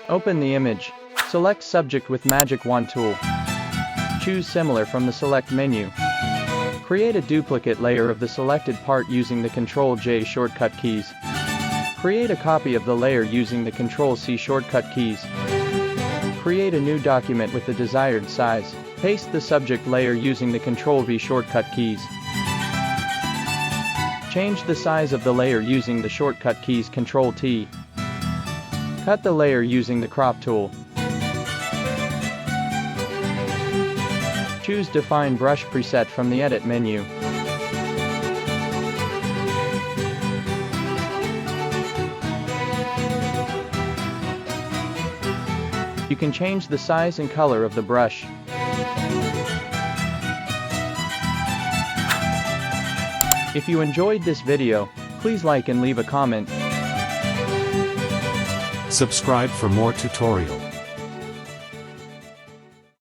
Open the image. Select Subject with Magic Wand tool. Choose Similar from the Select menu. Create a duplicate layer of the selected part using the Ctrl-J shortcut keys. Create a copy of the layer using the Ctrl-C shortcut keys. Create a new document with the desired size. Paste the subject layer using the Ctrl-V shortcut keys. Change the size of the layer using the shortcut keys Ctrl-T. Cut the layer using the Crop tool. Choose Define Brush preset from the Edit menu. You can change the size and color of the brush. If you enjoyed this video, please like and leave a comment. Subscribe for more tutorial.